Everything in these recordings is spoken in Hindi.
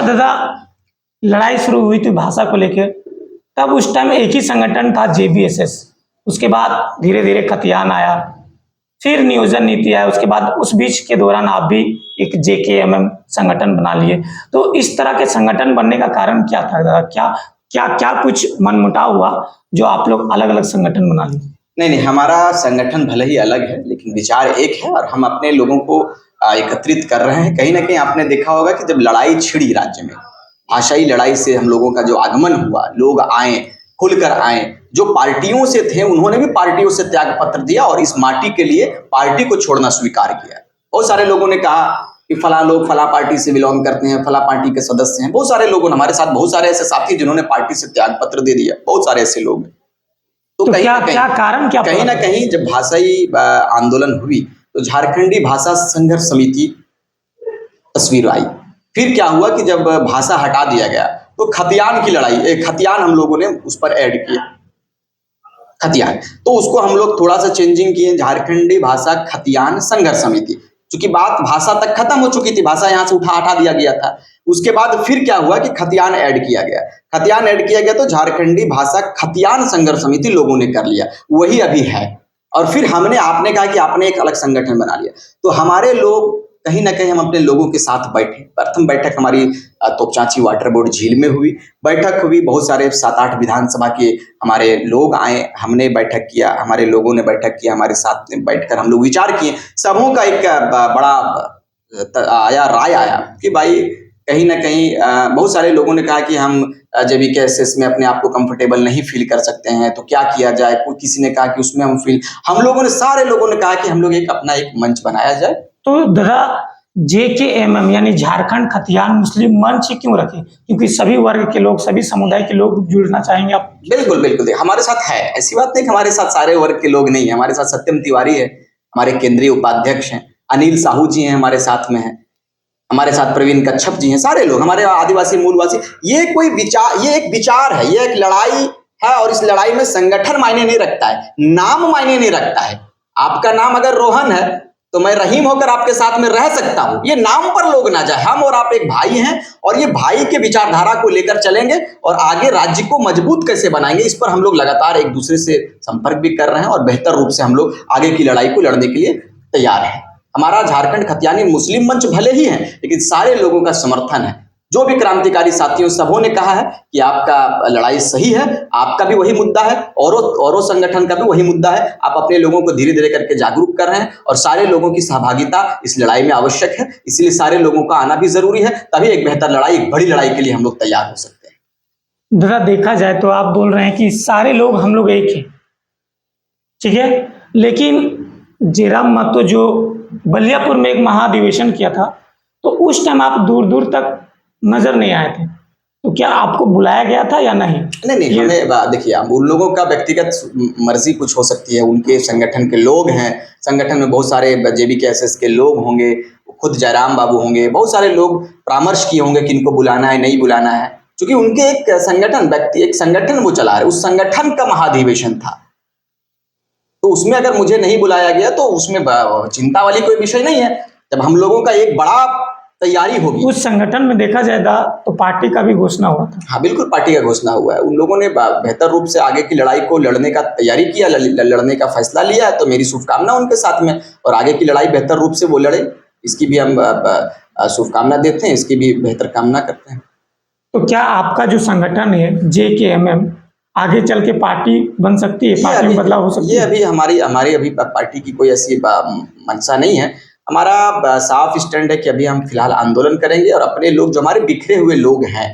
दादा लड़ाई शुरू हुई थी भाषा को लेकर, तब उस टाइम एक ही संगठन था जेबीएसएस। उसके बाद धीरे धीरे खतियान आया, फिर नियोजन नीति आया, उसके बाद उस बीच के दौरान आप भी एक जेकेएमएम संगठन बना लिए। तो इस तरह के संगठन बनने का कारण क्या था दादा? क्या क्या क्या कुछ मनमुटाव हुआ जो आप लोग अलग अलग संगठन बना लिए? नहीं, हमारा संगठन भले ही अलग है लेकिन विचार एक है और हम अपने लोगों को एकत्रित कर रहे हैं। कहीं ना कहीं आपने देखा होगा कि जब लड़ाई छिड़ी राज्य में, भाषाई लड़ाई से हम लोगों का जो आगमन हुआ, लोग आए, खुलकर आए, जो पार्टियों से थे उन्होंने भी पार्टियों से त्याग पत्र दिया और इस माटी के लिए पार्टी को छोड़ना स्वीकार किया। बहुत सारे लोगों ने कहा कि फला लोग फला पार्टी से बिलोंग करते हैं, फला पार्टी के सदस्य हैं। बहुत सारे लोगों ने, हमारे साथ बहुत सारे ऐसे साथी जिन्होंने पार्टी से त्याग पत्र दे दिया, बहुत सारे ऐसे लोग। तो क्या कारण क्या कहीं ना कहीं जब भाषाई आंदोलन हुई तो झारखंडी भाषा संघर्ष समिति तस्वीर आई। फिर क्या हुआ कि जब भाषा हटा दिया गया तो खतियान की लड़ाई, खतियान हम लोगों ने उस पर ऐड किया, खतियान। तो उसको हम लोग थोड़ा सा चेंजिंग किए, झारखंडी भाषा खतियान संघर्ष समिति। क्योंकि बात भाषा तक खत्म हो चुकी थी, भाषा यहाँ से हटा दिया गया था। उसके बाद फिर क्या हुआ कि खतियान ऐड किया गया। खतियान ऐड किया गया तो झारखंडी भाषा खतियान संघर्ष समिति लोगों ने कर लिया, वही अभी है। और फिर आपने कहा कि आपने एक अलग संगठन बना लिया। तो हमारे लोग कहीं ना कहीं हम अपने लोगों के साथ बैठे। प्रथम बैठक हमारी तोपचांची वाटर बोर्ड झील में हुई। बैठक हुई, बहुत सारे 7-8 विधानसभा के हमारे लोग आए, हमने बैठक किया, हमारे लोगों ने बैठक किया, हमारे साथ में बैठकर हम लोग विचार किए। सबों का एक बड़ा राय आया कि भाई कहीं ना कहीं बहुत सारे लोगों ने कहा कि हम जेबीएसएस में अपने आप को कंफर्टेबल नहीं फील कर सकते हैं, तो क्या किया जाए। किसी ने कहा कि उसमें हम लोगों ने, सारे लोगों ने कहा कि हम लोग अपना एक मंच बनाया जाए। तो दादा जेकेएमएम यानी झारखंड खतियान मुस्लिम मंच क्यों रखे? क्योंकि सभी वर्ग के लोग, सभी समुदाय के लोग जुड़ना चाहेंगे आप? बिल्कुल बिल्कुल, हमारे साथ है, ऐसी बात नहीं कि हमारे साथ सारे वर्ग के लोग नहीं है। हमारे साथ सत्यम तिवारी है, हमारे केंद्रीय उपाध्यक्ष हैं, अनिल साहू जी हैं हमारे साथ में है, हमारे साथ प्रवीण कच्छप जी हैं, सारे लोग हमारे आदिवासी मूलवासी। ये एक विचार है, ये एक लड़ाई है और इस लड़ाई में संगठन मायने नहीं रखता है, नाम मायने नहीं रखता है। आपका नाम अगर रोहन है तो मैं रहीम होकर आपके साथ में रह सकता हूं, ये नाम पर लोग ना जाए। हम और आप एक भाई हैं और ये भाई के विचारधारा को लेकर चलेंगे और आगे राज्य को मजबूत कैसे बनाएंगे, इस पर हम लोग लगातार एक दूसरे से संपर्क भी कर रहे हैं और बेहतर रूप से हम लोग आगे की लड़ाई को लड़ने के लिए तैयार हैं। हमारा झारखंड खतियानी मुस्लिम मंच भले ही है लेकिन सारे लोगों का समर्थन है। जो भी क्रांतिकारी साथियों सबों ने कहा है कि आपका लड़ाई सही है, आपका भी वही मुद्दा है, औरों संगठन का भी वही मुद्दा है। आप अपने लोगों को धीरे धीरे करके जागरूक कर रहे हैं और सारे लोगों की सहभागिता इस लड़ाई में आवश्यक है। इसलिए सारे लोगों का आना भी जरूरी है, तभी एक बेहतर लड़ाई, एक बड़ी लड़ाई के लिए हम लोग तैयार हो सकते हैं। दादा देखा जाए तो आप बोल रहे हैं कि सारे लोग हम लोग एक हैं, ठीक है, लेकिन जयराम महतो जो बलियापुर में एक महाधिवेशन किया था तो उस टाइम आप दूर दूर तक नजर नहीं आए थे, तो क्या आपको बुलाया गया था या नहीं? नहीं, हमें देखिए, उन लोगों का व्यक्तिगत मर्जी कुछ हो सकती है, उनके संगठन के लोग हैं, संगठन में बहुत सारे जेबीएसएस के लोग होंगे, खुद जयराम बाबू होंगे, बहुत सारे लोग परामर्श किए होंगे किनको बुलाना है नहीं बुलाना है, क्योंकि उनके एक संगठन वो चला रहे, उस संगठन का महाधिवेशन था। तो उसमें अगर मुझे नहीं बुलाया गया तो उसमें चिंता वाली कोई विषय नहीं है। जब हम लोगों का एक बड़ा तैयारी होगी, उस संगठन में देखा जाए तो पार्टी का भी घोषणा हुआ था। हाँ बिल्कुल, पार्टी का घोषणा हुआ है। उन लोगों ने बेहतर रूप से आगे की लड़ाई को लड़ने का तैयारी किया, लड़ने का फैसला लिया है, तो मेरी शुभकामना उनके साथ में, और आगे की लड़ाई बेहतर रूप से वो लड़े, इसकी भी हम शुभकामना देते हैं, इसकी भी बेहतर कामना करते हैं। तो क्या आपका जो संगठन है जेकेएमएम आगे चल के पार्टी बन सकती है, पार्टी में बदलाव हो सकती है? ये अभी हमारी अभी पार्टी की कोई ऐसी मंशा नहीं है। हमारा साफ स्टैंड है कि अभी हम फिलहाल आंदोलन करेंगे और अपने लोग, जो हमारे बिखरे हुए लोग हैं,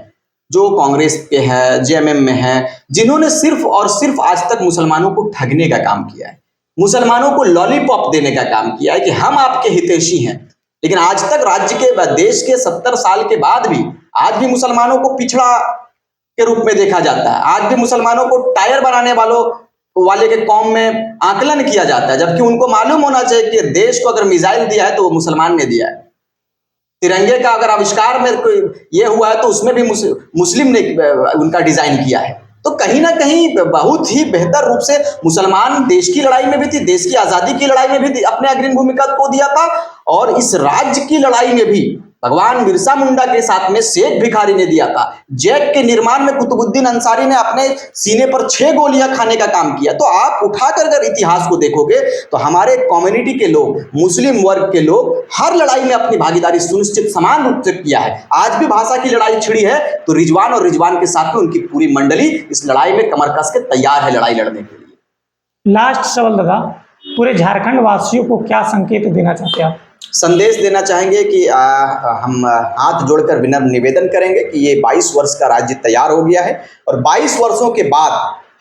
जो कांग्रेस के हैं, जेएमएम में हैं, जिन्होंने सिर्फ और सिर्फ आज तक मुसलमानों को ठगने का काम किया है, मुसलमानों को लॉलीपॉप देने का काम किया है कि हम आपके हितैषी हैं, लेकिन आज तक राज्य के, देश के 70 साल के बाद भी आज भी मुसलमानों को पिछड़ा के रूप में देखा जाता है। आज भी मुसलमानों को टायर बनाने वाले के कौम में आकलन किया जाता है, जबकि उनको मालूम होना चाहिए कि देश को अगर मिसाइल दिया है तो वो मुसलमान ने दिया है। तिरंगे का अगर आविष्कार में कोई ये हुआ है तो उसमें भी मुस्लिम ने उनका डिजाइन किया है। तो कहीं ना कहीं बहुत ही बेहतर रूप से मुसलमान देश की लड़ाई में भी थी, देश की आजादी की लड़ाई में भी अपने अग्रणी भूमिका को दिया था, और इस राज्य की लड़ाई में भी भगवान बिरसा मुंडा के साथ में शेख भिखारी ने दिया था। जैक के निर्माण में कुतुबुद्दीन अंसारी ने अपने सीने पर 6 गोलियां खाने का काम किया। तो आप उठाकर अगर इतिहास को देखोगे तो हमारे कम्युनिटी के लोग, मुस्लिम वर्ग के लोग हर लड़ाई में अपनी भागीदारी सुनिश्चित समान रूप से किया है। आज भी भाषा की लड़ाई छिड़ी है तो रिजवान और रिजवान के साथ में उनकी पूरी मंडली इस लड़ाई में कमर कस के तैयार है लड़ाई लड़ने के लिए। लास्ट सवाल दादा, पूरे झारखंड वासियों को क्या संकेत देना चाहते हैं आप? संदेश देना चाहेंगे कि हम हाथ जोड़कर विनम्र निवेदन करेंगे कि ये 22 वर्ष का राज्य तैयार हो गया है और 22 वर्षों के बाद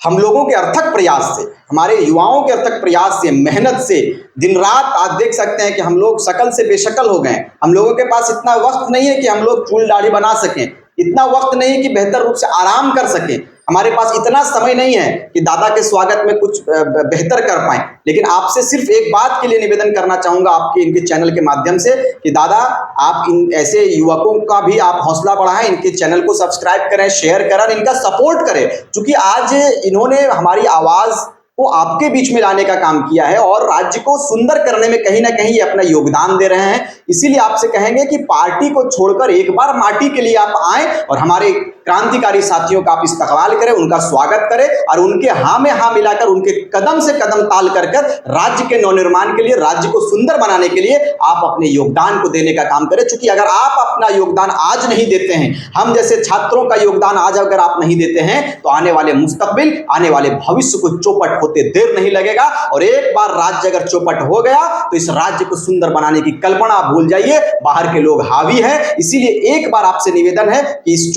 हम लोगों के अर्थक प्रयास से, हमारे युवाओं के अर्थक प्रयास से, मेहनत से, दिन रात आज देख सकते हैं कि हम लोग शकल से बेशकल हो गए। हम लोगों के पास इतना वक्त नहीं है कि हम लोग चूल दाढ़ी बना सकें, इतना वक्त नहीं है कि बेहतर रूप से आराम कर सकें, हमारे पास इतना समय नहीं है कि दादा के स्वागत में कुछ बेहतर कर पाएं। लेकिन आपसे सिर्फ एक बात के लिए निवेदन करना चाहूंगा आपके इनके चैनल के माध्यम से कि दादा आप इन ऐसे युवकों का भी आप हौसला बढ़ाएं, इनके चैनल को सब्सक्राइब करें, शेयर करें, इनका सपोर्ट करें, क्योंकि आज इन्होंने हमारी आवाज को आपके बीच में लाने का काम किया है और राज्य को सुंदर करने में कहीं ना कहीं ये अपना योगदान दे रहे हैं। इसीलिए आपसे कहेंगे कि पार्टी को छोड़कर एक बार माटी के लिए आप आएं और हमारे क्रांतिकारी साथियों का आप इस्तकबाल करें, उनका स्वागत करें और उनके हाँ में हाँ मिलाकर, उनके कदम से कदम ताल कर राज्य के नवनिर्माण के लिए, राज्य को सुंदर बनाने के लिए आप अपने योगदान को देने का काम करें। क्योंकि अगर आप अपना योगदान आज नहीं देते हैं, हम जैसे छात्रों का योगदान आज अगर आप नहीं देते हैं, तो आने वाले मुस्तकबिल, आने वाले भविष्य को चौपट होते देर नहीं लगेगा। और एक बार राज्य अगर चौपट हो गया तो इस राज्य को सुंदर बनाने की कल्पना आप भूल जाइए, बाहर के लोग हावी हैं। इसीलिए एक बार आपसे निवेदन है कि इस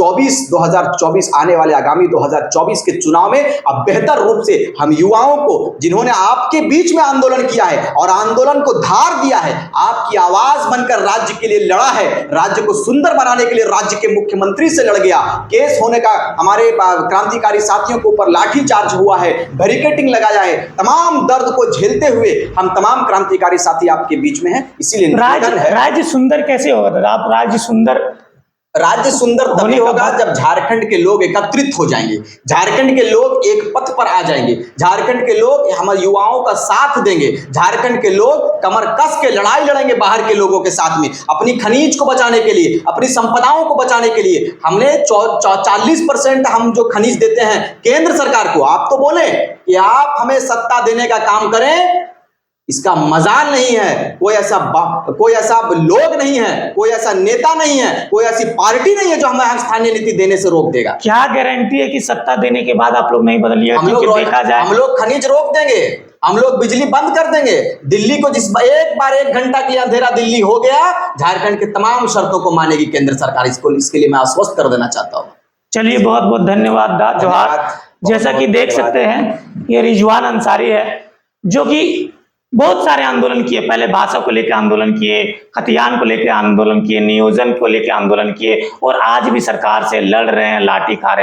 2024 आने वाले आगामी 2024 के चुनाव में अब बेहतर रूप से हम युवाओं को, जिन्होंने आपके बीच में आंदोलन किया है और आंदोलन को धार दिया है, आपकी आवाज बनकर राज्य के लिए लड़ा है, राज्य को सुंदर बनाने के लिए राज्य के मुख्यमंत्री से लड़ गया, केस होने का हमारे क्रांतिकारी साथियों के ऊपर लाठीचार्ज हुआ है, बैरिकेडिंग लगाया है, तमाम दर्द को झेलते हुए हम तमाम क्रांतिकारी साथी आपके बीच में हैं। इसीलिए राज्य सुंदर कैसे होगा दादा? आप राज्य सुंदर तभी होगा जब झारखंड के लोग एकत्रित हो जाएंगे, झारखंड के लोग एक पथ पर आ जाएंगे, झारखंड के लोग हमारे युवाओं का साथ देंगे, झारखंड के लोग कमर कस के लड़ाई लड़ेंगे बाहर के लोगों के साथ में, अपनी खनिज को बचाने के लिए, अपनी संपदाओं को बचाने के लिए। हमने 40% हम जो खनिज देते हैं केंद्र सरकार को, आप तो बोले कि आप हमें सत्ता देने का काम करें, इसका मजाल नहीं है। कोई ऐसा लोग नहीं है, कोई ऐसा नेता नहीं है, कोई ऐसी पार्टी नहीं है जो हमें स्थानीय नीति देने से रोक देगा। क्या गारंटी है कि सत्ता देने के बाद आप लोग नहीं बदलिए? हम लोग खनिज रोक देंगे, हम लोग बिजली बंद कर देंगे। दिल्ली को एक बार 1 घंटा के लिए अंधेरा दिल्ली हो गया, झारखंड के तमाम शर्तों को मानेगी केंद्र सरकार। इसके लिए मैं आश्वस्त कर देना चाहता हूँ। चलिए, बहुत बहुत धन्यवाद जोहार। जैसा कि देख सकते हैं, ये रिजवान अंसारी है जो कि बहुत सारे आंदोलन किए। पहले भाषा को लेकर आंदोलन किए, खतियान को लेकर आंदोलन किए, नियोजन को लेकर आंदोलन किए और आज भी सरकार से लड़ रहे हैं, लाठी खा रहे हैं।